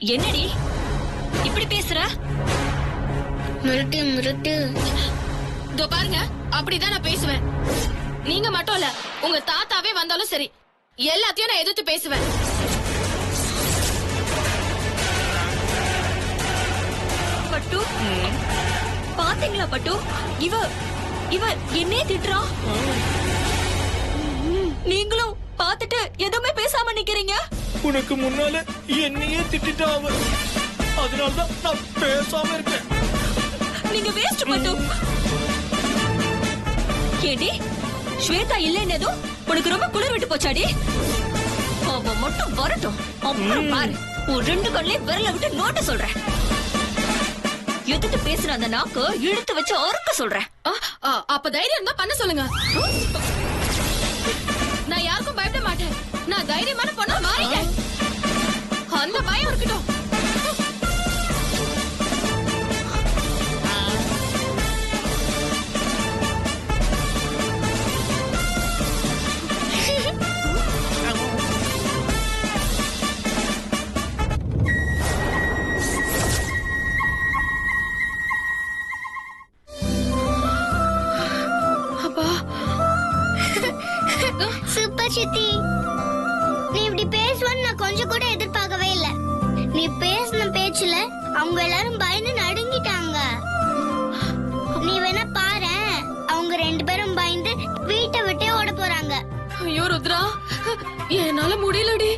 என்னடி இப்படி பேசுற? மிரட்டு மிரட்டு. இதோ பாருங்க, அப்படிதான் நான் பேசுவேன். நீங்க மட்டும் இல்ல, உங்க தாத்தாவே வந்தாலும் சரி, எல்லாத்தையும் நான் எதிர்த்து பேசுவேன். பட்டு பாத்தீங்களா பட்டு? இவ இவ என்னே திட்டுறா. நீங்களும் பாத்துட்டு எதுவுமே பேசாம நிக்கிறீங்க. உனக்கு முன்னால என்னையே திட்டா அவ, அதனாலதான் நான் பேசாம இருக்கேன். நீங்க வேஸ்ட் பட்டு. ஏடி ஸ்வேதா இல்லைன்னதும் உனக்கு ரொம்ப குளிர் விட்டு போச்சாடி? அவ மட்டும் வரட்டும், அப்புறம் பாரு உன் 2 கண்ணிலே விரல விட்டு நோட்ட சொல்றேன். எதிர்த்து பேசுற அந்த நாக்கு இழுத்து வச்சு அறுக்க சொல்றேன். அப்ப தைரியம் தான் பண்ண சொல்லுங்க. நான் யாருக்கும் பயப்பட மாட்டேன். நான் தைரியமான பொண்ணா மாறிட்டேன். அந்த பயம் இருக்கட்டும். சூப்பர் சித்தி, நீ இப்படி பேசுவான்னு நான் கொஞ்சம் கூட எதிர்பார்க்கவே இல்ல. நீ பேசின பேச்சுல அவங்க எல்லாரும் பயந்து நடுங்கிட்டாங்க. நீ வேணா பாரு, அவங்க 2 பேரும் பயந்து வீட்டை விட்டே ஓட போறாங்க. ஐயோ ருத்ரா, என்னால முடியலடி.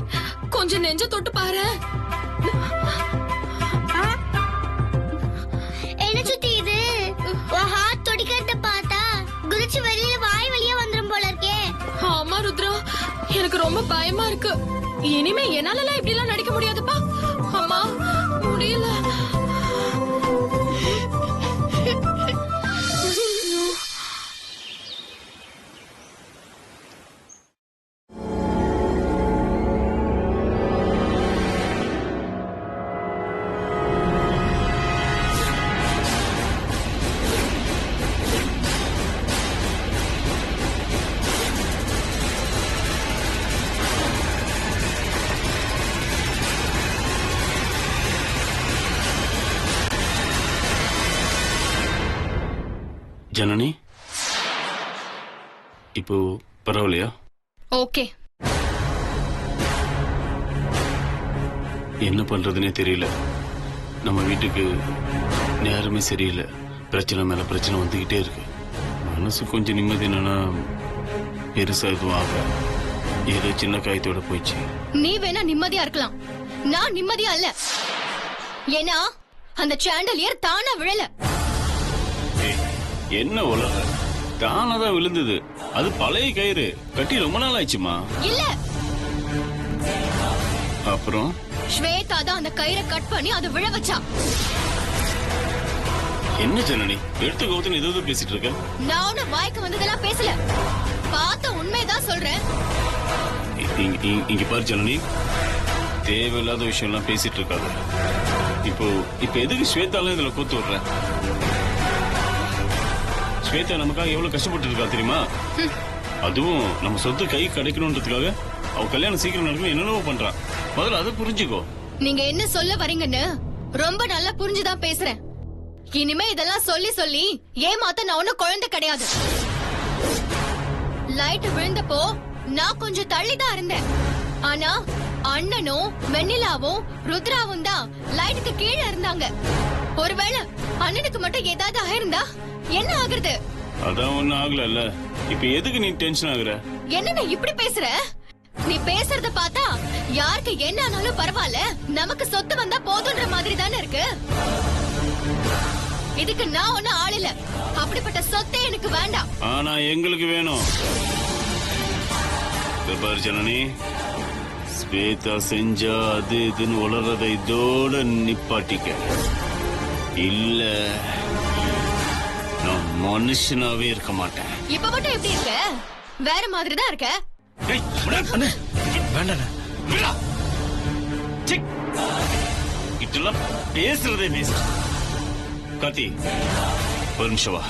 கொஞ்சம் நெஞ்ச தொட்டு பாரு. என்ன சித்தி இது? உன் ஹார்ட் துடிக்கிறத பார்த்தா குதிச்சு வெளியில வாய் வழியா வந்துரும் போல இருக்கே. ஆமா ருத்ரா, எனக்கு ரொம்ப பயமா இருக்கு. இனிமே என்னால இப்படி எல்லாம் நடிக்க முடியாதுப்பா. அம்மா முடியல. ஜனனி, இப்போ பரவாயில்லையா? ஓகே. என்ன பண்றதுன்னே தெரியல. நம்ம வீட்டுக்கு நேரமே சரியில்லை. பிரச்சனை மேல பிரச்சனை வந்துகிட்டே இருக்கு. மனசு கொஞ்சம் நிம்மதி என்னன்னா பெருசா எதுவும் ஆக, ஏதோ சின்ன காயத்தோட போயிடுச்சு. நீ வேணா நிம்மதியா இருக்கலாம், நான் நிம்மதியா இல்ல. ஏன்னா அந்த சாண்டலியர் தானா விழல. என்ன உலக தானதான் விழுந்தது. அது பழைய கயிறு, கட்டி ரொம்ப நாள் ஆயிடுச்சுமா. இல்ல, அப்புறம் ஸ்வேதா தான் அந்த கயிறை கட் பண்ணி அதை விழ வச்சா. என்ன ஜனனி எடுத்து கௌதம் ஏதோ பேசிட்டு இருக்க? நான் ஒண்ணு வாய்க்கு வந்ததெல்லாம் பேசல, பார்த்த உண்மைதான் சொல்றேன். இங்க பாரு ஜனனி, தேவையில்லாத விஷயம் எல்லாம் பேசிட்டு இருக்காது. இப்போ எதுக்கு ஸ்வேதால இதுல கூத்து விடுற? ஸ்வேதா நமக்காக எவ்வளவு கஷ்டப்பட்டு இருக்கா தெரியுமா? அதுவும் நம்ம சொத்து கை கிடைக்கணும்ன்றதுக்காக அவ கல்யாணம் சீக்கிரம் நடக்கணும் என்னென்னவோ பண்றான். முதல்ல அதை புரிஞ்சுக்கோ. நீங்க என்ன சொல்ல வரீங்கன்னு ரொம்ப நல்லா புரிஞ்சுதான் பேசுறேன். இனிமே இதெல்லாம் சொல்லி சொல்லி ஏமாத்த நான் ஒண்ணும் குழந்தை கிடையாது. லைட் விழுந்தப்போ நான் கொஞ்சம் தள்ளிதான் இருந்தேன். ஆனா அண்ணனும் வெண்ணிலாவும் ருத்ராவும் தான் லைட்டுக்கு கீழே இருந்தாங்க. ஒருவேளை அண்ணனுக்கு மட்டும் ஏதாவது ஆயிருந்தா என்ன ஆகுறது? அதான் ஒண்ணும் ஆகல. இப்ப எதுக்கு நீ டென்ஷன் ஆகுற? என்ன இப்படி பேசுற? நீ பேசுறத பார்த்தா யாருக்கு என்ன ஆனாலும் பரவாயில்ல, நமக்கு சொத்து வந்தா போதுன்ற மாதிரி தானே இருக்கு. இதுக்கு நான் ஒன்னும் ஆள் இல்ல. அப்படிப்பட்ட சொத்தே எனக்கு வேண்டாம். ஆனா எங்களுக்கு வேணும். பாரு ஜனனி, ஸ்வேதா செஞ்சா அது இதுன்னு உளறத இதோட நிப்பாட்டிக்க. இல்ல நான் மனுஷனாவே இருக்க மாட்டேன். இப்ப மட்டும் எப்படி இருக்க? வேற மாதிரி தான் இருக்க. இதெல்லாம் பேசுறதே வேஸ்ட். கார்த்தி, ஒரு நிமிஷம் வா.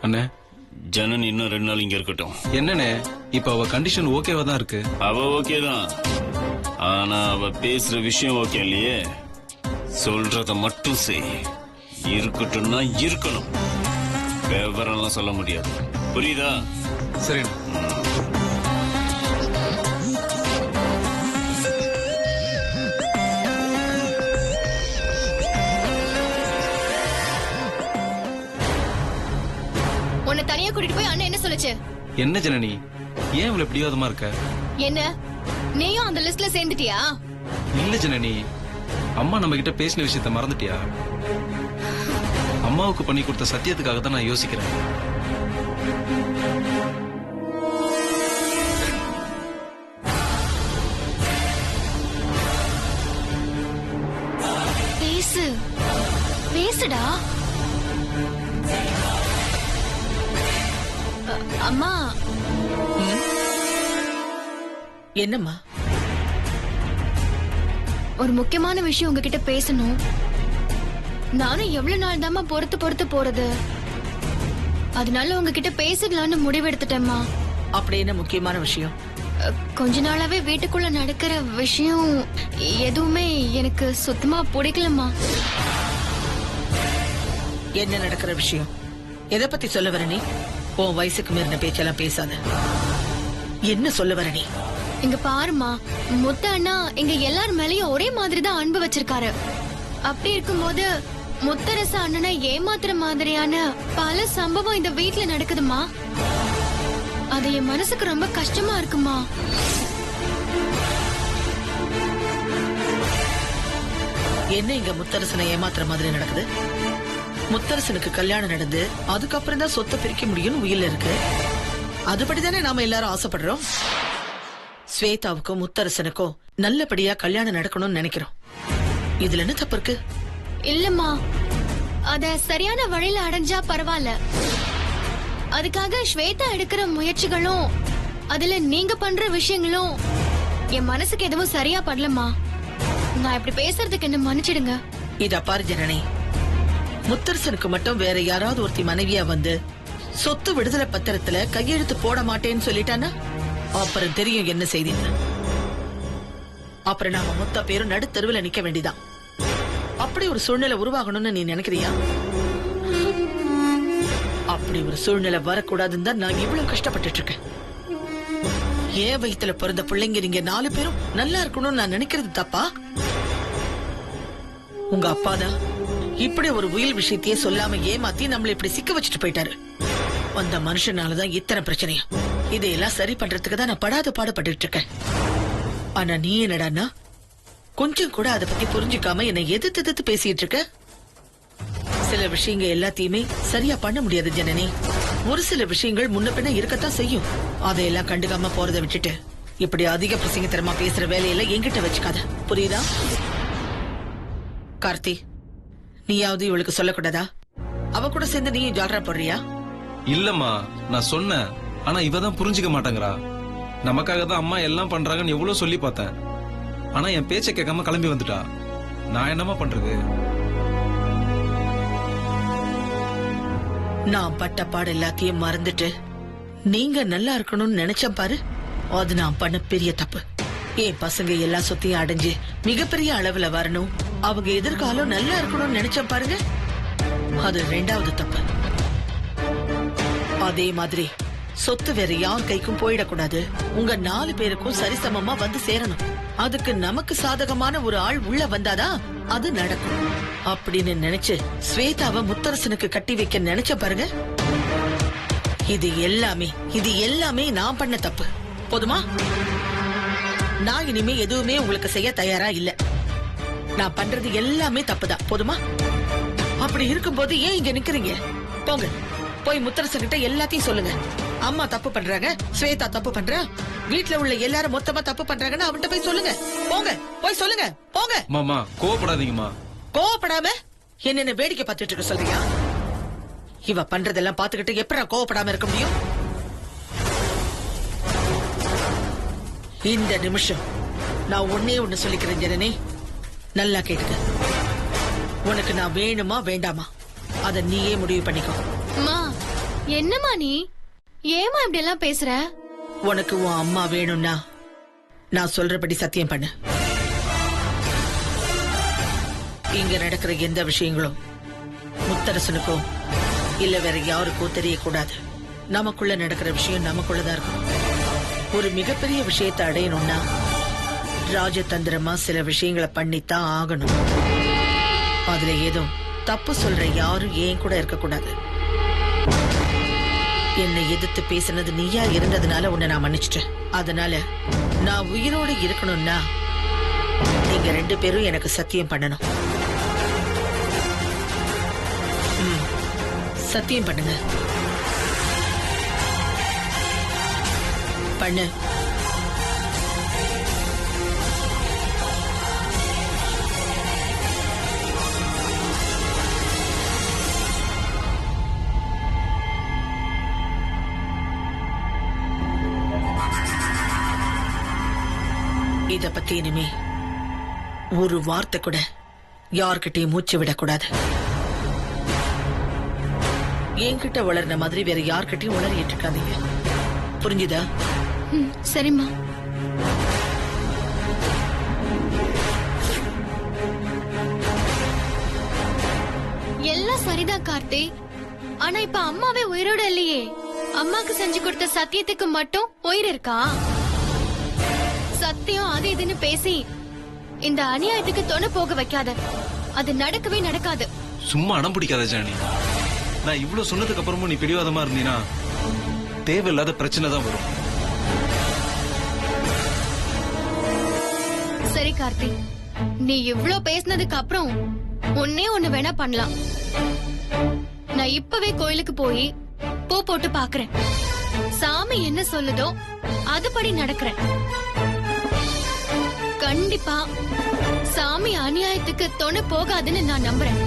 அண்ணே, ஜனனி இன்னும் 2 நாள் இங்க இருக்கட்டும். என்னண்ணே இப்ப அவ கண்டிஷன் ஓகேவா தான் இருக்கு. அவ ஓகே தான், ஆனா அவ பேசுற விஷயம் ஓகே இல்லையே. சொல்றத மட்டும் செய். இருக்கட்டும்னா இருக்கணும், விவரம்லாம் சொல்ல முடியாது. புரியுதா? சரிண்ணே. உன்னை தனியா கூட்டிட்டு போய் அண்ணன் என்ன சொல்லுச்சு? என்ன ஜனனி, ஏன் இவ்வளவு பிடிவாதமா இருக்க? என்ன நீயும் அந்த லிஸ்ட்ல சேர்ந்துட்டியா? இல்ல ஜனனி, அம்மா நம்ம கிட்ட பேசின விஷயத்த மறந்துட்டியா? அம்மாவுக்கு பண்ணி கொடுத்த சத்தியத்துக்காக தான் நான் யோசிக்கிறேன். பேசு பேசுடா. அம்மா. என்னம்மா? ஒரு முக்கியமான விஷயம் உங்ககிட்ட பேசணும். நானும் எவ்வளவு நாள் தாம்மா பொறுத்து போறது. அதனால உங்ககிட்ட பேசிடலாம்னு முடிவெடுத்துட்டேம்மா. அப்படி என்ன முக்கியமான விஷயம்? கொஞ்ச நாளாவே வீட்டுக்குள்ள நடக்கிற விஷயம் எதுவுமே எனக்கு சுத்தமா பிடிக்கலம்மா. என்ன நடக்கிற விஷயம்? எதை பத்தி சொல்ல வர நீ? உன் வயசுக்கு மீறின பேச்செல்லாம் பேசாத. என்ன சொல்ல வர நீ? இங்க பாருமா, முத்த அண்ணா எங்க எல்லார் மேலயும் ஒரே மாதிரி தான் அன்பு வச்சிருக்காரு. அப்படி இருக்கும்போது முத்தரச அண்ணனை ஏமாத்துற மாதிரியான பல சம்பவம் இந்த வீட்ல நடக்குதுமா. அது என் மனசுக்கு ரொம்ப கஷ்டமா இருக்குமா. என்ன இங்க முத்தரசனை ஏமாத்துற மாதிரி நடக்குது? முத்தரசனுக்கு கல்யாணம் நடந்து அதுக்கப்புறம் தான் சொத்தை பிரிக்க முடியும்னு உயில இருக்கு. அதுபடிதானே நாம எல்லாரும் ஆசைப்படுறோம். ஸ்வேதாவுக்கும் முத்தரசனுக்கும் நல்லபடியா கல்யாணம் நடக்கணும்னு நினைக்கிறோம். இதுல என்ன தப்பு இருக்கு? இல்லம்மா, அத சரியான வழியில அடைஞ்சா பரவாயில்ல. அதுக்காக ஸ்வேதா எடுக்கிற முயற்சிகளும் அதுல நீங்க பண்ற விஷயங்களும் என் மனசுக்கு எதுவும் சரியா படலம்மா. நான் இப்படி பேசுறதுக்கு என்ன மன்னிச்சிடுங்க. இத பாரு ஜனனி, முத்தரசனுக்கு மட்டும் வேற யாராவது ஒருத்தி மனைவியா வந்து சொத்து விடுதலை பத்திரத்துல கையெழுத்து போட மாட்டேன்னு சொல்லிட்டானா அப்புறம் தெரியும் என்ன செய்தின்னு. அப்புறம் நாம மொத்த பேரும் நடுத்தருவில் நிக்க வேண்டிதான். அப்படி ஒரு சூழ்நிலை உருவாகணும்னு நீ நினைக்கிறியா? அப்படி ஒரு சூழ்நிலை வரக்கூடாதுன்னு தான் நான் இவ்வளவு கஷ்டப்பட்டு இருக்கேன். ஏன் வயித்துல பிறந்த பிள்ளைங்க நீங்க 4 பேரும் நல்லா இருக்கணும்னு நான் நினைக்கிறது தப்பா? உங்க அப்பாதான் இப்படி ஒரு உயில் விஷயத்தையே சொல்லாம ஏமாத்தி நம்மள இப்படி சிக்க வச்சுட்டு போயிட்டாரு. அந்த மனுஷனாலதான் இத்தனை பிரச்சனையும். இதையெல்லாம் சரி பண்றதுக்கு தான் நான் படாத பாடுபட்டு இருக்கேன். ஆனா நீ என்னடான்னா கொஞ்சம் கூட அதை பத்தி புரிஞ்சுக்காம என்னை எதிர்த்து பேசிட்டு இருக்க. சில விஷயங்க எல்லாத்தையுமே சரியா பண்ண முடியாது ஜனனி. ஒரு சில விஷயங்கள் முன்ன பின்ன இருக்கத்தான் செய்யும். அதையெல்லாம் கண்டுக்காம போறதை விட்டுட்டு இப்படி அதிக பிரசங்கத்தரமா பேசுற வேலையில என்கிட்ட வச்சுக்காத, புரியுதா? கார்த்தி, நீயாவது இவளுக்கு சொல்லக்கூடாதா? அவ கூட சேர்ந்து நீயும் ஜால்ரா போடுறியா? இல்லம்மா, நான் சொன்னேன், ஆனா இவதான் புரிஞ்சுக்க மாட்டேங்கிறா. நமக்காக தான் அம்மா எல்லாம் பண்றாங்கன்னு எவ்வளவு சொல்லி பார்த்தேன். ஆனா என் பேச்ச கேட்காம கிளம்பி வந்துட்டா. நான் என்னமா பண்றது? நான் பட்ட பாடு எல்லாத்தையும் மறந்துட்டு நீங்க நல்லா இருக்கணும்னு நினைச்சேன் பாரு. அது நான் பண்ண பெரிய தப்பு. என் பசங்க எல்லா சொத்தையும் அடைஞ்சு மிகப்பெரிய அளவுல வரணும், அவங்க எதிர்காலம் நல்லா இருக்கணும்னு நினைச்சேன் பாருங்க. அது 2வது தப்பு. அதே மாதிரி சொத்து வேற யார் கைக்கும் போயிடக்கூடாது. உங்க 4 பேருக்கும் சரிசமமா வந்து சேரணும். அதுக்கு நமக்கு சாதகமான ஒரு ஆள் உள்ள வந்தாதான் அது நடக்கும் அப்படின்னு நினைச்சு ஸ்வேதாவை முத்தரசனுக்கு கட்டி வைக்க நினைச்ச பாருங்க. இது எல்லாமே நான் பண்ண தப்பு. போதுமா? நான் இனிமே எதுவுமே உங்களுக்கு செய்ய தயாரா இல்ல. நான் பண்றது எல்லாமே தப்புதான். போதுமா? அப்படி இருக்கும்போது ஏன் இங்க நிக்கிறீங்க? போங்க, போய் முத்தரசன் கிட்ட எல்லாத்தையும் சொல்லுங்க. அம்மா தப்பு பண்றாங்க, ஸ்வேதா தப்பு பண்றா, வீட்டுல உள்ள எல்லாரும் மொத்தமா தப்பு பண்றாங்கன்னு அவன்கிட்ட போய் சொல்லுங்க. போங்க, போய் சொல்லுங்க, போங்க. மாமா கோவப்படாதீங்கம்மா. கோவப்படாம என்ன வேடிக்கை பார்த்துட்டு இருக்க சொல்றியா? இவ பண்றதெல்லாம் பாத்துக்கிட்டு எப்படி கோவப்படாம இருக்க முடியும்? இந்த நிமிஷம் நான் ஒன்னே ஒண்ணு சொல்லிக்கிறேன் ஜனனி, நல்லா கேட்டுக்க. உனக்கு நான் வேணுமா வேண்டாமா அத நீயே முடிவு பண்ணிக்கோ. அம்மா, என்னம்மா நீ? ஏமா இப்படி எல்லாம் பேசுற? உனக்கு உன் அம்மா வேணும்னா நான் சொல்றபடி சத்தியம் பண்ணு. இங்க நடக்கிற எந்த விஷயங்களும் முத்தரசனுக்கோ இல்ல வேற யாருக்கோ தெரியக்கூடாது. நமக்குள்ள நடக்கிற விஷயம் நமக்குள்ளதான் இருக்கும். ஒரு மிகப்பெரிய விஷயத்தை அடையணும்னா ராஜதந்திரமா சில விஷயங்களை பண்ணித்தான் ஆகணும். அதுல ஏதோ தப்பு சொல்ற யாரும் ஏன் கூட இருக்கக்கூடாது. என்னை எதிர்த்து பேசினது நீயா இருந்ததுனால உன்னை நான் மன்னிச்சிட்டேன். அதனால நான் உயிரோடு இருக்கணும்னா நீங்க 2 பேரும் எனக்கு சத்தியம் பண்ணணும். சத்தியம் பண்ணுங்க. பண்ணு. இத பத்தி இனிமே ஒரு வார்த்தை கூட யார்கிட்டயும் மூச்சு விடக்கூடாது. என்கிட்ட வளர்ன மாதிரி வேற யார்கிட்டயும் வளரிட்டு இருக்காதீங்க. புரிஞ்சுதா? சரிம்மா. எல்லாம் சரிதான் கார்த்தி. ஆனா இப்ப அம்மாவே உயிரோட இல்லையே. அம்மாக்கு செஞ்சு கொடுத்த சத்தியத்துக்கு மட்டும் உயிர் இருக்கா? சத்தியம் அது இதுன்னு பேசி இந்த அநியாயத்துக்கு தொண போக வைக்காத. அது நடக்கவே நடக்காது. சும்மா அடம் பிடிக்காத ஜானி. நான் இவ்வளவு சொன்னதுக்கு அப்புறமும் நீ பிடிவாதமா இருந்தீனா தேவையில்லாத பிரச்சனை தான் வரும். சரி கார்த்தி, நீ இவ்ளோ பேசினதுக்கு அப்புறம் ஒன்னே ஒண்ணு வேணா பண்ணலாம். நான் இப்பவே கோயிலுக்கு போய் பூ போட்டு பாக்குறேன். சாமி என்ன சொல்லுதோ அதுபடி நடக்கிறேன். கண்டிப்பா சாமி அநியாயத்துக்கு தொண போகாதுன்னு நான் நம்புறேன்.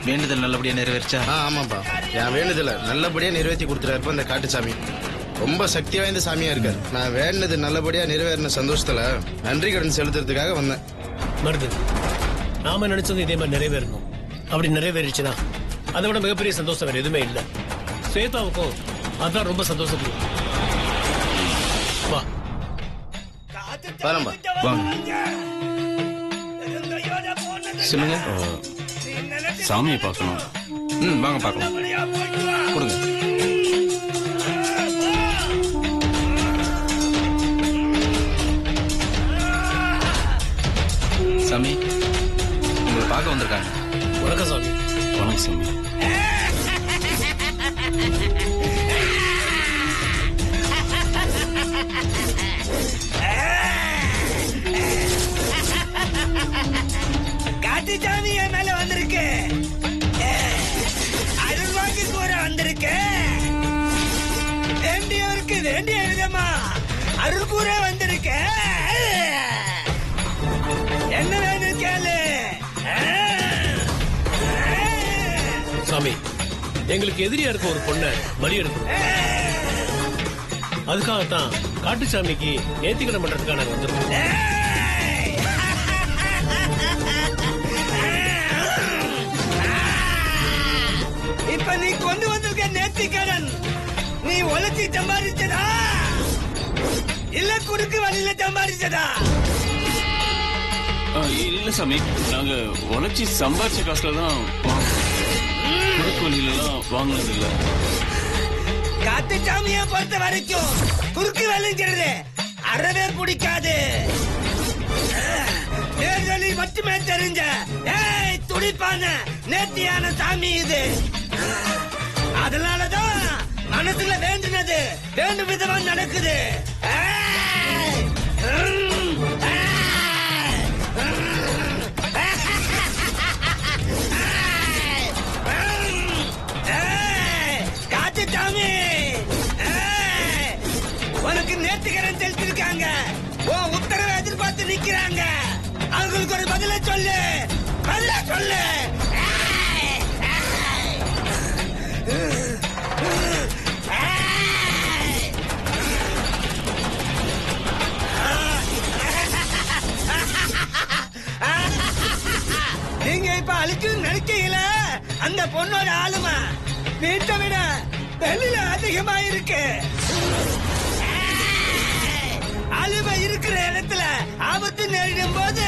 வேண்டுதல் நல்லபடியா நிறைவேறிச்சா? ஆமாப்பா, என் வேண்டுதல நல்லபடியா நிறைவேற்றி கொடுத்துறாருப்பா இந்த காட்டுசாமி. ரொம்ப சக்தி வாய்ந்த சாமியா இருக்காரு. நான் வேண்டது நல்லபடியா நிறைவேறின சந்தோஷத்துல நன்றி கடன் செலுத்துறதுக்காக வந்தேன். மருது, நாம நினைச்சது இதே மாதிரி நிறைவேறணும். அப்படி நிறைவேறிச்சுன்னா அதை விட மிகப்பெரிய சந்தோஷம் வேற எதுவுமே இல்லை. ஸ்வேதாவுக்கும் அதான் ரொம்ப சந்தோஷப்படும். வா வரம்பா. வாங்க. சொல்லுங்க. சாமியை பார்க்கணும். வாங்க பார்க்கலாம். கொடுங்க. சாமி உங்களை பார்க்க வந்திருக்காங்க. வணக்கம் சாமி. வணக்கம் சாமி. காட்டு சாமி என் மேல வந்திருக்கு. அருள்வாக்கு கூற வந்திருக்கு. வேண்டியவருக்கு வேண்டிய விதமா அருள் கூற வந்திருக்கு. என்ன வேணும் கேளு. சாமி, எங்களுக்கு எதிரியா இருக்க ஒரு பொண்ணை பலி எடுக்கணும். அதுக்காகத்தான் காட்டுச்சாமிக்கு நேர்த்திக்கடன் பண்றதுக்காக நாங்க வந்திருக்கோம். இப்ப நீ கொண்டு வந்திருக்க நேர்த்தி நேர்த்திக்கடன் நீ உழைச்சி சம்பாதிச்சதா இல்ல குறுக்கு வழியில சம்பாதிச்சதா? இல்ல சாமி, நாங்க உழைச்சி சம்பாதிச்ச காசுல தான் குறுக்கு வழியிலாம் வாங்கினது இல்ல. காட்டு சாமியை பொறுத்த வரைக்கும் குறுக்கு வேலைங்கிறது அறவே பிடிக்காது. தேர்தலில் மட்டுமே தெரிஞ்ச துடிப்பான நேர்த்தியான சாமி இது. அதனாலதான் மனசுல வேண்டினது வேண்டும் விதமா நடக்குது. காட்டு சாமி உனக்கு நேர்த்திக்கடன் செலுத்திருக்காங்க. உன் உத்தரவை எதிர்பார்த்து நிக்கிறாங்க. அவங்களுக்கு ஒரு பதில சொல்லு, பதில சொல்லு. நீங்க இப்ப அழிச்சு நினைக்கல. அந்த பொண்ணோட ஆளுமை வீட்டை விட வெளியில அதிகமா இருக்கு. ஆளுமை இருக்கிற இடத்துல ஆபத்து நேரிடும் போது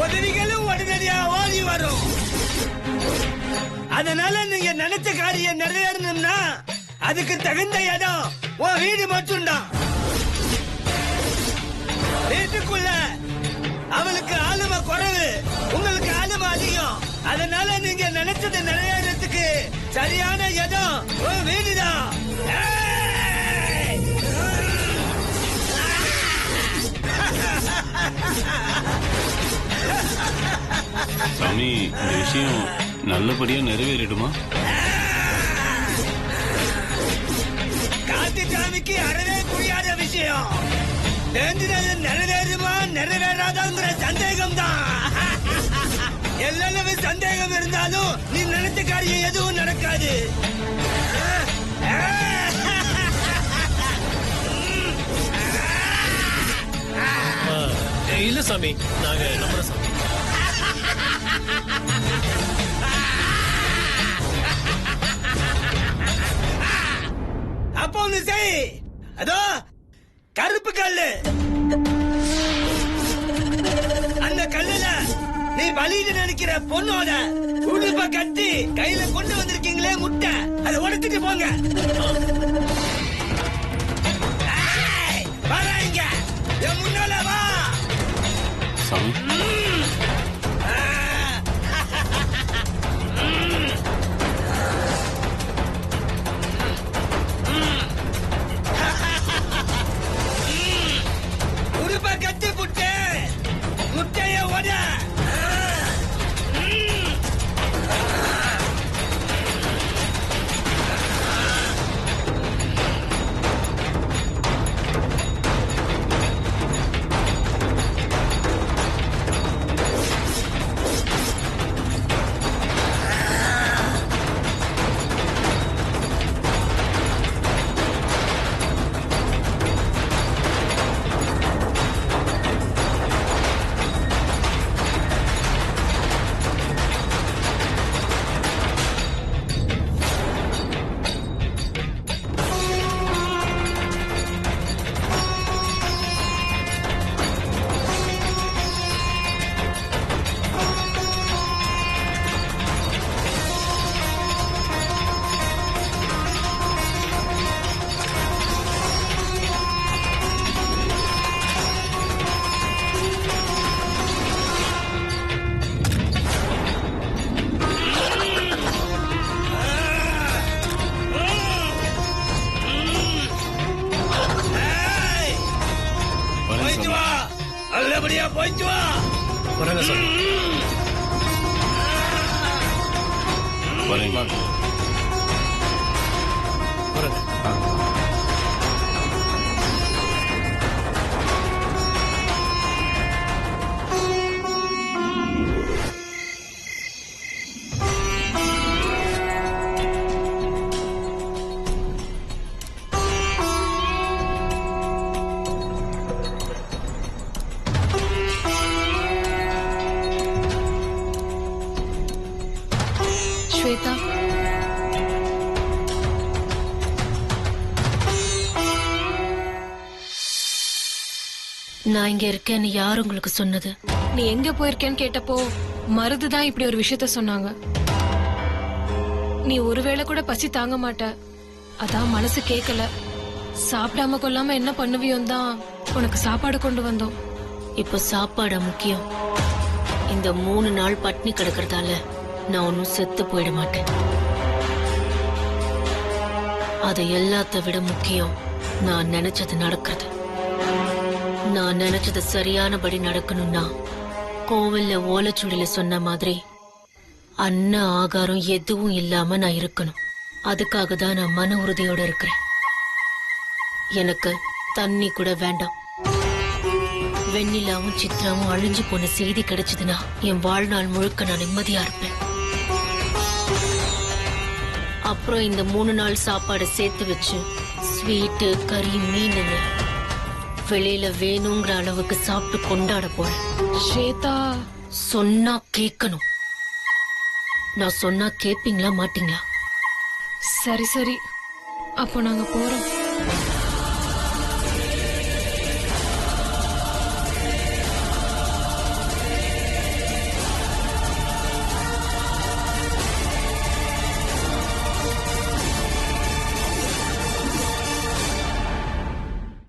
உதவிகளும் உடனடியா ஓடி வரும். அதனால நீங்க நினைச்ச காரியம் நிறைவேறணும்னா அதுக்கு தகுந்த இடம் உன் வீடு மட்டும்தான். வீட்டுக்குள்ள அவளுக்கு ஆளுமை குறைவு, உங்களுக்கு ஆளுமை அதிகம். அதனால நீங்க நினைச்சது நிறைவேறதுக்கு சரியான இடம் உன் வீடுதான். சாமி, இந்த விஷயம் நல்லபடியா நிறைவேறிடுமா? காட்டு சாமிக்கு அறவே புரியாத விஷயம். வேண்டினது நிறைவேறுமா நிறைவேறாதாங்கிற சந்தேகம் தான். எல்லளவு சந்தேகம் இருந்தாலும் நீ நினைச்ச காரியம் எதுவும் நடக்காது. இல்ல சாமி, நாங்க நம்புற சாமி. அப்போ ஒண்ணு செய். அதோ கருப்பு கல்லு, அந்த கல்லுல நீ பலியிட நினைக்கிற பொண்ணோட உடுப்ப கட்டி கையில கொண்டு வந்திருக்கீங்களே முட்டை, அதை உடைச்சிட்டு போங்க. வராங்க என் முன்னால வா. சாமி, உடுப்ப கட்டி புட்டு முட்டைய உட. போயிட்டு வா, நல்லபடியா போயிட்டு வா. வரங்க சாமி. வரேங்க. வரங்க. ஸ்வேதா, நான் இங்க இருக்கேன்னு யார் உங்களுக்கு சொன்னது? நீ எங்க போயிருக்கேன்னு கேட்டப்போ மருதுதான் இப்படி ஒரு விஷயத்த சொன்னாங்க. நீ ஒருவேளை கூட பசி தாங்க மாட்ட, அதான் மனசு கேட்கல. சாப்பிடாம கொள்ளாம என்ன பண்ணுவியோன்னு தான் உனக்கு சாப்பாடு கொண்டு வந்தோம். இப்போ சாப்பாடு முக்கியம். இந்த 3 நாள் பட்னி கிடக்கிறதால நான் ஒன்னும் செத்து போயிட மாட்டேன். அது எல்லாத்த விட முக்கியம் நான் நினைச்சது நடக்கிறது. நான் நினைச்சது சரியானபடி நடக்கணும்னா கோவில்ல ஓலைச்சுடியில சொன்ன மாதிரி அன்ன ஆகாரம் எதுவும் இல்லாம நான் இருக்கணும். அதுக்காக தான் நான் மன உறுதியோட இருக்கிறேன். எனக்கு தண்ணி கூட வேண்டாம். வெண்ணிலாவும் சித்ராவும் அழிஞ்சு போன செய்தி கிடைச்சதுன்னா என் வாழ்நாள் முழுக்க நான் நிம்மதியா இருப்பேன். அப்புறம் இந்த 3 நாள் சாப்பாடு சேர்த்து வச்சு ஸ்வீட்டு, கறி, மீன் வெளியில வேணுங்கிற அளவுக்கு சாப்பிட்டு கொண்டாட போறேன். ஸ்வேதா, சொன்னா கேட்கணும். நான் சொன்னா கேப்பீங்களா மாட்டீங்களா? சரி சரி, அப்போ நாங்க போறோம்.